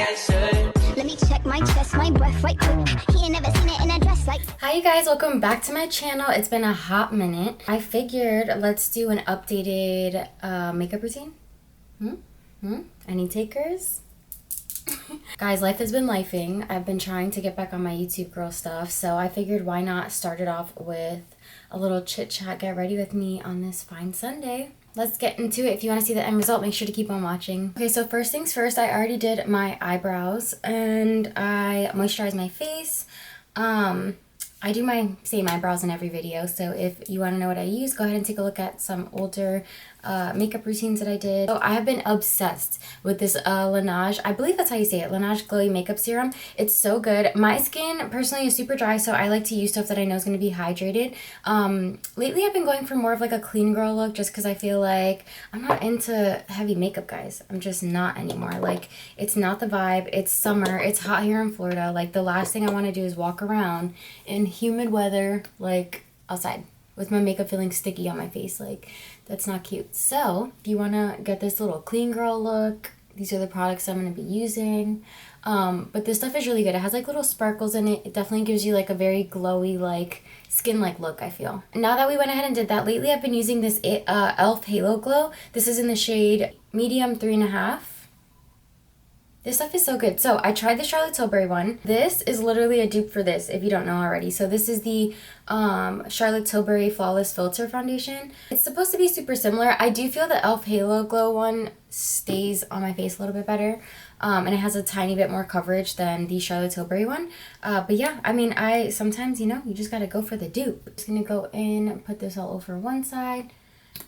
I should. Let me check my chest, my breath right quick. He ain't never seen it in a dress like. Hi you guys, welcome back to my channel. It's been a hot minute. I figured let's do an updated makeup routine. Any takers? Guys, life has been lifing. I've been trying to get back on my YouTube girl stuff, so I figured why not start it off with a little chit chat. Get ready with me on this fine Sunday. Let's get into it. If you want to see the end result, make sure to keep on watching. Okay, so first things first, I already did my eyebrows and I moisturized my face. I do my same eyebrows in every video, so if you want to know what I use, go ahead and take a look at some older makeup routines that I did. So I have been obsessed with this Laneige, I believe that's how you say it, Laneige Glowy Makeup Serum. It's so good. My skin personally is super dry, so I like to use stuff that I know is going to be hydrated. Lately I've been going for more of like a clean girl look just because I feel like I'm not into heavy makeup, guys. I'm just not anymore. Like, it's not the vibe. It's summer. It's hot here in Florida. Like, the last thing I want to do is walk around in humid weather, like outside, with my makeup feeling sticky on my face. Like, that's not cute. So if you want to get this little clean girl look, these are the products I'm going to be using. But this stuff is really good. It has like little sparkles in it. It definitely gives you like a very glowy, like skin-like look, I feel. Now that we went ahead and did that, lately I've been using this e.l.f. Halo Glow. This is in the shade medium 3.5. This stuff is so good. So I tried the Charlotte Tilbury one. This is literally a dupe for this, if you don't know already. So this is the Charlotte Tilbury Flawless Filter Foundation. It's supposed to be super similar. I do feel the e.l.f. Halo Glow one stays on my face a little bit better. And it has a tiny bit more coverage than the Charlotte Tilbury one. But yeah, I mean, sometimes, you know, you just gotta go for the dupe. I'm just gonna go in and put this all over one side.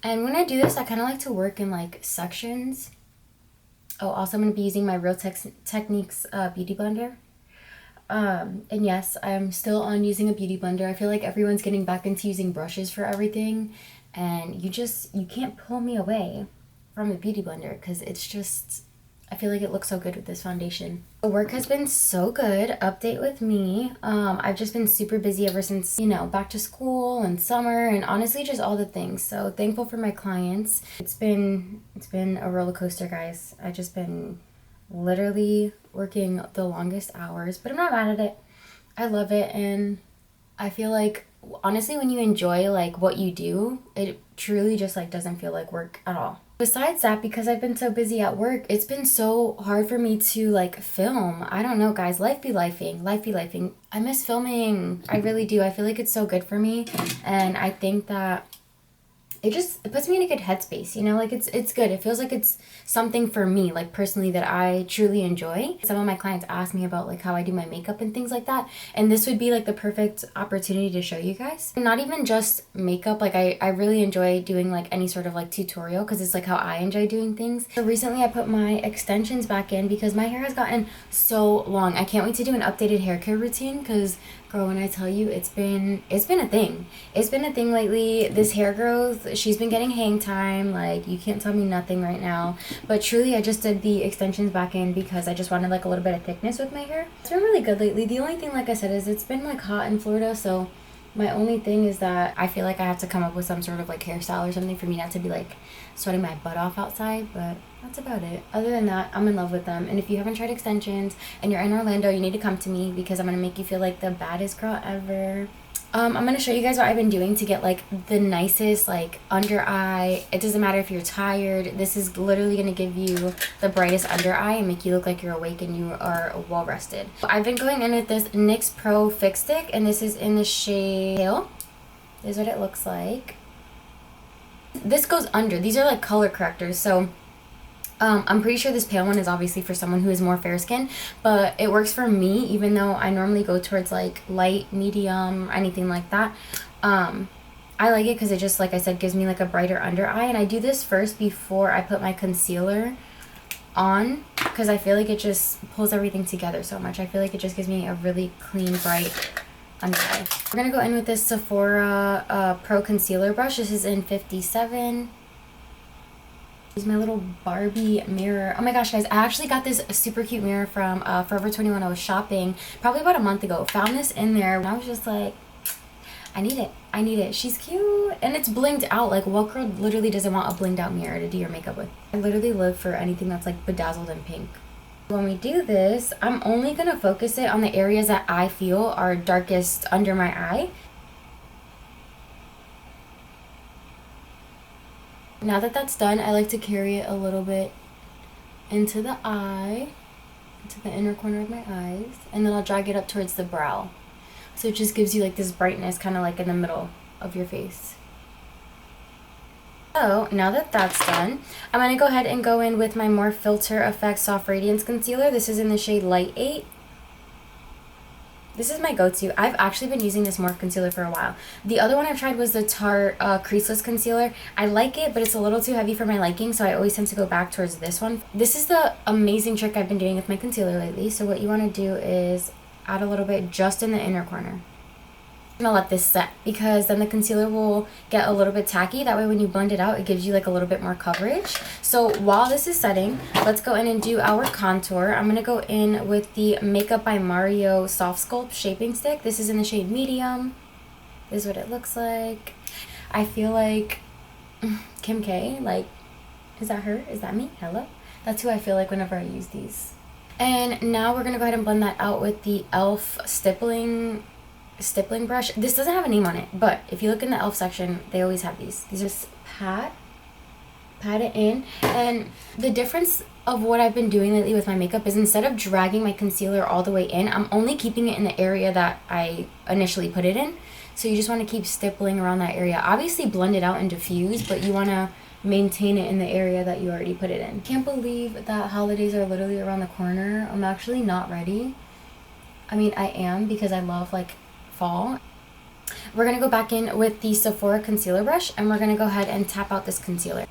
And when I do this, I kind of like to work in like sections. Oh, also I'm going to be using my Real Techniques beauty blender. And yes, I'm still on using a beauty blender. I feel like everyone's getting back into using brushes for everything. And you can't pull me away from a beauty blender because it's just, I feel like it looks so good with this foundation. The work has been so good. Update with me. I've just been super busy ever since, you know, back to school and summer and honestly just all the things. So thankful for my clients. It's been a roller coaster, guys. I've just been literally working the longest hours, but I'm not mad at it. I love it, and I feel like honestly when you enjoy like what you do, it truly just like doesn't feel like work at all. Besides that, because I've been so busy at work, it's been so hard for me to like film. I don't know, guys. Life be lifing. I miss filming. I really do. I feel like it's so good for me. And I think that it puts me in a good headspace, you know, like it's good. It feels like it's something for me, like personally, that I truly enjoy. Some of my clients ask me about like how I do my makeup and things like that, and this would be like the perfect opportunity to show you guys. Not even just makeup, like I really enjoy doing like any sort of like tutorial because it's like how I enjoy doing things. So recently I put my extensions back in because my hair has gotten so long. I can't wait to do an updated hair care routine because girl, when I tell you, it's been a thing. It's been a thing lately. This hair growth, she's been getting hang time. Like, you can't tell me nothing right now. But truly, I just did the extensions back in because I just wanted like a little bit of thickness with my hair. It's been really good lately. The only thing, like I said, is it's been like hot in Florida, so my only thing is that I feel like I have to come up with some sort of like hairstyle or something for me not to be like sweating my butt off outside, but that's about it. Other than that, I'm in love with them. And if you haven't tried extensions and you're in Orlando, you need to come to me because I'm going to make you feel like the baddest girl ever. I'm going to show you guys what I've been doing to get like the nicest like under eye. It doesn't matter if you're tired. This is literally going to give you the brightest under eye and make you look like you're awake and you are well rested. I've been going in with this NYX Pro Fix Stick, and this is in the shade Pale. This is what it looks like. This goes under. These are like color correctors, so I'm pretty sure this pale one is obviously for someone who is more fair skin, but it works for me even though I normally go towards like light, medium, anything like that. I like it because it just, like I said, gives me like a brighter under eye, and I do this first before I put my concealer on because I feel like it just pulls everything together so much. I feel like it just gives me a really clean, bright under eye. We're going to go in with this Sephora Pro Concealer Brush. This is in 57. Use my little Barbie mirror. Oh my gosh, guys, I actually got this super cute mirror from Forever 21. I was shopping probably about a month ago. Found this in there and I was just like, I need it. She's cute and it's blinged out. Like, what girl literally doesn't want a blinged out mirror to do your makeup with? I literally live for anything that's like bedazzled in pink. When we do this, I'm only going to focus it on the areas that I feel are darkest under my eye. Now that that's done, I like to carry it a little bit into the eye, into the inner corner of my eyes, and then I'll drag it up towards the brow. So it just gives you like this brightness kind of like in the middle of your face. So now that that's done, I'm going to go ahead and go in with my More Filter Effects Soft Radiance Concealer. This is in the shade Light 8. This is my go-to. I've actually been using this Morphe concealer for a while. The other one I've tried was the Tarte Creaseless Concealer. I like it, but it's a little too heavy for my liking, so I always tend to go back towards this one. This is the amazing trick I've been doing with my concealer lately. So what you want to do is add a little bit just in the inner corner. I'm gonna let this set because then the concealer will get a little bit tacky. That way when you blend it out, it gives you like a little bit more coverage. So while this is setting, let's go in and do our contour. I'm gonna go in with the Makeup by Mario Soft Sculpt Shaping Stick. This is in the shade Medium. This is what it looks like. I feel like Kim K, like, is that her? Is that me? Hello? That's who I feel like whenever I use these. And now we're gonna go ahead and blend that out with the e.l.f. stippling brush. This doesn't have a name on it, but if you look in the e.l.f. section, they always have these. These just pat it in. And the difference of what I've been doing lately with my makeup is instead of dragging my concealer all the way in, I'm only keeping it in the area that I initially put it in. So you just want to keep stippling around that area. Obviously blend it out and diffuse, but you want to maintain it in the area that you already put it in. Can't believe that holidays are literally around the corner. I'm actually not ready. I mean, I am, because I love like fall. We're going to go back in with the Sephora concealer brush, and we're going to go ahead and tap out this concealer.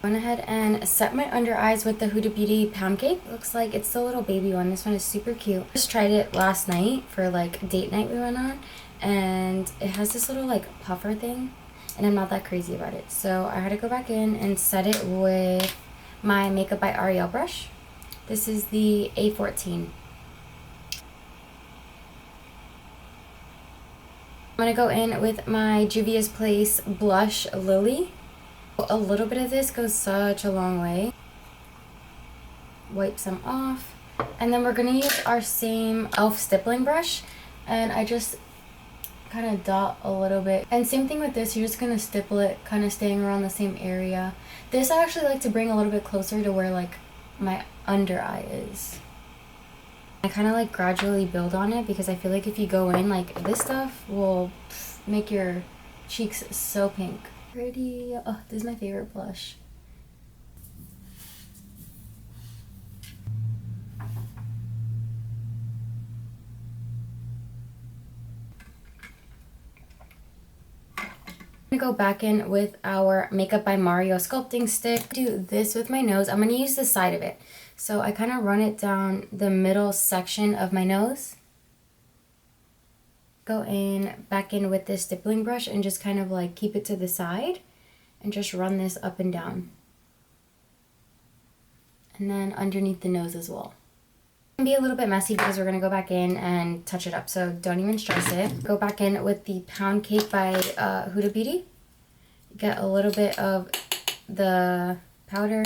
Went ahead and set my under eyes with the Huda Beauty Pound Cake. Looks like it's the little baby one. This one is super cute. Just tried it last night for like date night we went on, and it has this little like puffer thing, and I'm not that crazy about it. So I had to go back in and set it with my Makeup by Ariel brush. This is the A14. I'm gonna go in with my Juvia's Place blush Lily. A little bit of this goes such a long way. Wipe some off, and then we're gonna use our same e.l.f. stippling brush, and I just kind of dot a little bit. And same thing with this, you're just gonna stipple it, kind of staying around the same area. This I actually like to bring a little bit closer to where like my under eye is. I kind of like gradually build on it, because I feel like if you go in, like this stuff will make your cheeks so pink. Pretty. Oh, this is my favorite blush. I'm gonna go back in with our Makeup by Mario sculpting stick. Do this with my nose. I'm gonna use the side of it. So I kind of run it down the middle section of my nose. Go in, back in with this stippling brush, and just kind of like keep it to the side and just run this up and down. And then underneath the nose as well. It can be a little bit messy because we're going to go back in and touch it up, so don't even stress it. Go back in with the Pound Cake by Huda Beauty. Get a little bit of the powder,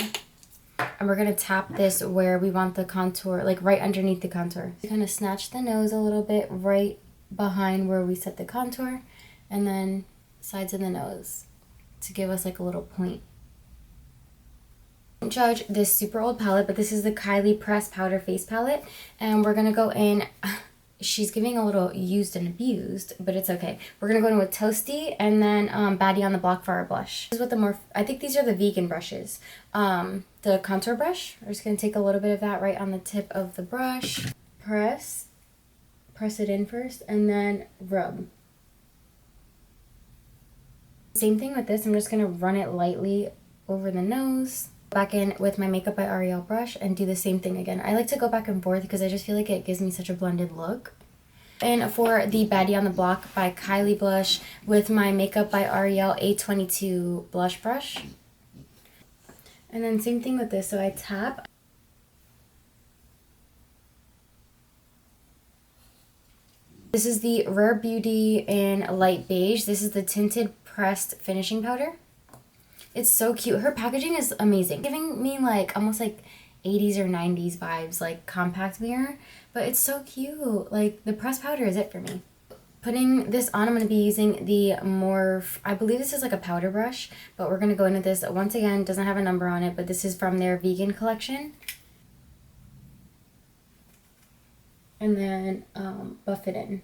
and we're going to tap this where we want the contour, like right underneath the contour. Kind of snatch the nose a little bit right behind where we set the contour, and then sides of the nose to give us like a little point. Don't judge this super old palette, but this is the Kylie Press Powder Face Palette, and we're gonna go in. She's giving a little used and abused, but it's okay. We're gonna go in with Toasty, and then Baddie on the Block for our blush. This is what the more, I think these are the vegan brushes. The contour brush, we're just gonna take a little bit of that right on the tip of the brush. Press it in first, and then rub. Same thing with this, I'm just gonna run it lightly over the nose. Back in with my Makeup by Ariel brush and do the same thing again. I like to go back and forth because I just feel like it gives me such a blended look. And for the Baddie on the Block by Kylie blush with my Makeup by Ariel A22 blush brush. And then same thing with this, so I tap. This is the Rare Beauty in Light Beige. This is the tinted pressed finishing powder. It's so cute. Her packaging is amazing, giving me like almost like 80s or 90s vibes, like compact mirror, but it's so cute. Like the pressed powder is it for me. Putting this on, I'm going to be using the Morphe, I believe this is like a powder brush, but we're going to go into this. Once again, doesn't have a number on it, but this is from their vegan collection. And then buff it in.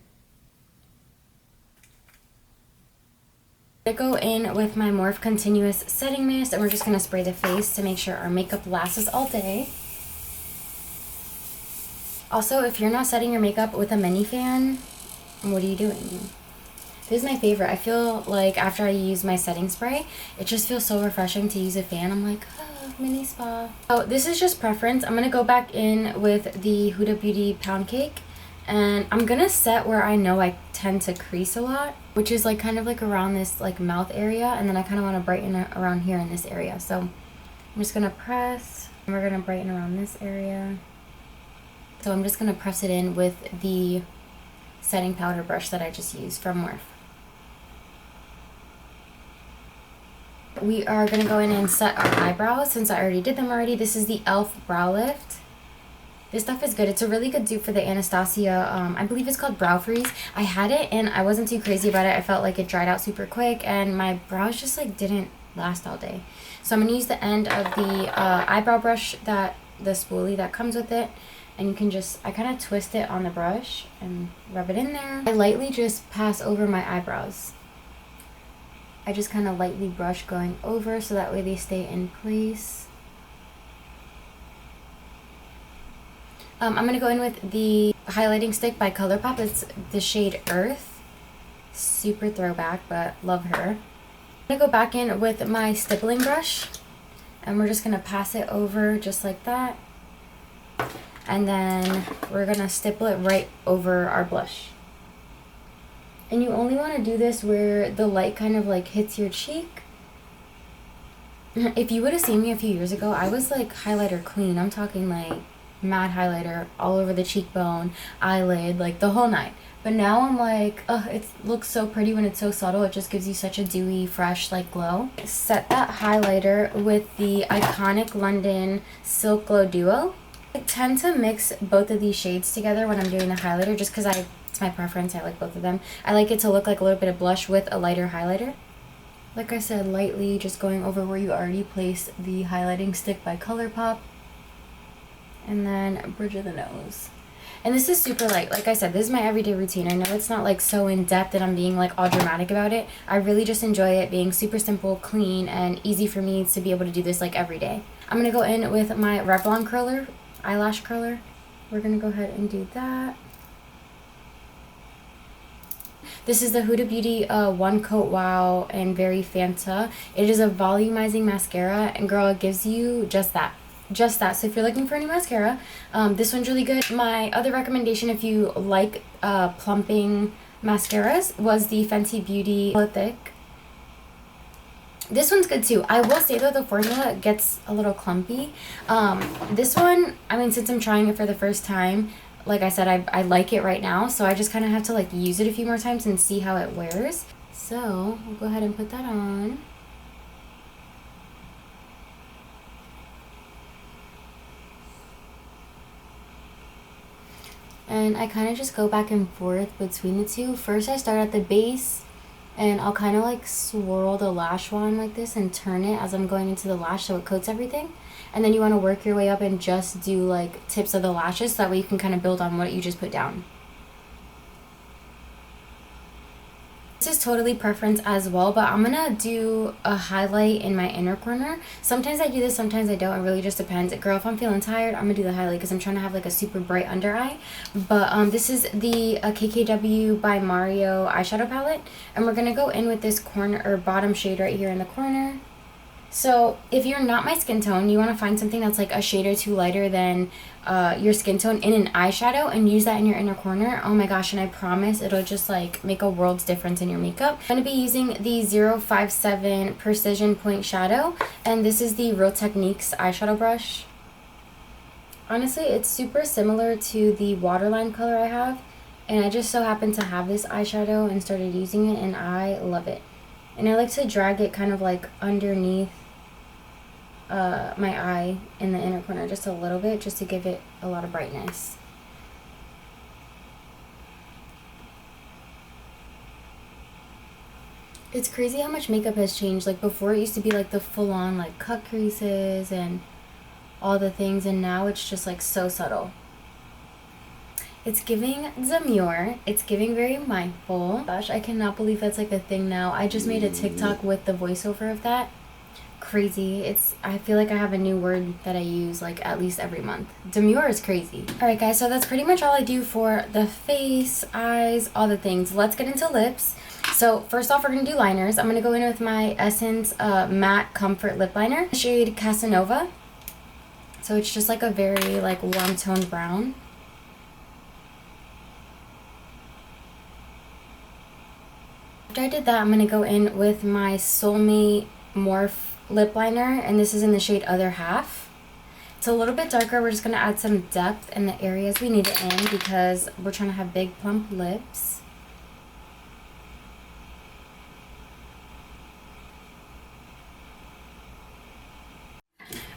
I go in with my Morphe Continuous Setting Mist, and we're just going to spray the face to make sure our makeup lasts us all day. Also, if you're not setting your makeup with a mini fan, what are you doing? This is my favorite. I feel like after I use my setting spray, it just feels so refreshing to use a fan. I'm like, oh, mini spa. So this is just preference. I'm going to go back in with the Huda Beauty Pound Cake. And I'm going to set where I know I tend to crease a lot, which is like kind of like around this like mouth area. And then I kind of want to brighten it around here in this area. So I'm just going to press. And we're going to brighten around this area. So I'm just going to press it in with the setting powder brush that I just used from Morphe. We are going to go in and set our eyebrows since I already did them already. This is the e.l.f. Brow Lift. This stuff is good. It's a really good dupe for the Anastasia, I believe it's called Brow Freeze. I had it and I wasn't too crazy about it. I felt like it dried out super quick and my brows just like didn't last all day. So I'm going to use the end of the eyebrow brush, the spoolie that comes with it. And you can just, I kind of twist it on the brush and rub it in there. I lightly just pass over my eyebrows. I just kind of lightly brush going over so that way they stay in place. I'm going to go in with the highlighting stick by ColourPop. It's the shade Earth. Super throwback, but love her. I'm going to go back in with my stippling brush. And we're just going to pass it over just like that. And then we're going to stipple it right over our blush. And you only want to do this where the light kind of like hits your cheek. If you would have seen me a few years ago, I was like highlighter queen. I'm talking like matte highlighter all over the cheekbone, eyelid, like the whole nine. But now I'm like, oh, it looks so pretty when it's so subtle. It just gives you such a dewy, fresh, like glow. Set that highlighter with the iconic London Silk Glow Duo. I tend to mix both of these shades together when I'm doing the highlighter just because it's my preference. I like both of them. I like it to look like a little bit of blush with a lighter highlighter. Like I said, lightly just going over where you already placed the highlighting stick by ColourPop. And then bridge of the nose. And this is super light. Like I said, this is my everyday routine. I know it's not like so in depth that I'm being like all dramatic about it. I really just enjoy it being super simple, clean, and easy for me to be able to do this like every day. I'm going to go in with my Revlon curler, eyelash curler. We're going to go ahead and do that. This is the Huda Beauty One Coat Wow and Very Fanta. It is a volumizing mascara, and girl, it gives you just that. Just that. So if you're looking for any mascara, this one's really good. My other recommendation, if you like plumping mascaras, was the Fenty Beauty Thick. This one's good too. I will say though, the formula gets a little clumpy. This one, I mean, since I'm trying it for the first time, like I said, I like it right now, so I just kind of have to like use it a few more times and see how it wears. So I'll go ahead and put that on. And I kind of just go back and forth between the two. First I start at the base and I'll kind of like swirl the lash wand like this and turn it as I'm going into the lash so it coats everything. And then you want to work your way up and just do like tips of the lashes so that way you can kind of build on what you just put down. This is totally preference as well, but I'm gonna do a highlight in my inner corner. Sometimes I do this, sometimes I don't. It really just depends. Girl, if I'm feeling tired, I'm gonna do the highlight because I'm trying to have like a super bright under eye. But this is the KKW by Mario eyeshadow palette, and we're gonna go in with this corner or bottom shade right here in the corner. So if you're not my skin tone, you want to find something that's like a shade or two lighter than your skin tone in an eyeshadow and use that in your inner corner. Oh my gosh, and I promise it'll just like make a world's difference in your makeup. I'm going to be using the 057 Precision Point Shadow, and this is the Real Techniques eyeshadow brush. Honestly, it's super similar to the waterline color I have, And I just so happened to have this eyeshadow and started using it, and I love it. And I like to drag it kind of like underneath my eye in the inner corner just a little bit, just to give it a lot of brightness. It's crazy how much makeup has changed. Like before it used to be like the full-on like cut creases and all the things, and now it's just like so subtle. It's giving demure. It's giving very mindful. Gosh, I cannot believe that's like a thing now. I just made a TikTok with the voiceover of that. Crazy. I feel like I have a new word that I use like at least every month. Demure is crazy. Alright guys, so that's pretty much all I do for the face, eyes, all the things. Let's get into lips. So first off, we're going to do liners. I'm going to go in with my Essence Matte Comfort Lip Liner. Shade Casanova. So it's just like a very like warm toned brown. After I did that, I'm going to go in with my Soulmate Morph lip liner, and this is in the shade Other Half. It's a little bit darker. We're just going to add some depth in the areas we need it in because we're trying to have big plump lips.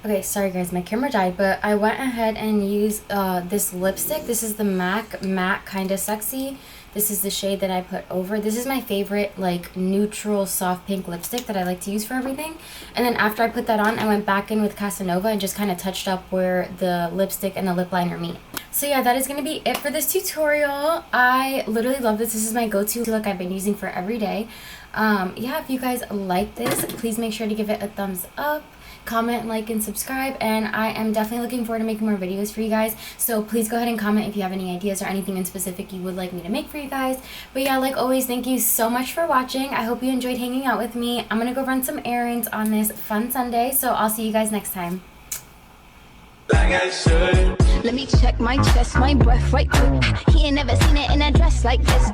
Okay, sorry guys, my camera died, but I went ahead and used this lipstick. This is the MAC Matte Kinda Sexy. This is the shade that I put over. This is my favorite like neutral soft pink lipstick that I like to use for everything. And then after I put that on, I went back in with Casanova and just kind of touched up where the lipstick and the lip liner meet. So yeah, that is going to be it for this tutorial. I literally love this. This is my go-to look I've been using for every day. Yeah, if you guys like this, please make sure to give it a thumbs up. Comment, like, and subscribe, and I am definitely looking forward to making more videos for you guys, so please go ahead and comment if you have any ideas or anything in specific you would like me to make for you guys. But yeah, like always, thank you so much for watching. I hope you enjoyed hanging out with me. I'm gonna go run some errands on this fun Sunday, so I'll see you guys next time. Like I should. Let me check my chest, my breath right quick. He ain't never seen it in a dress like this.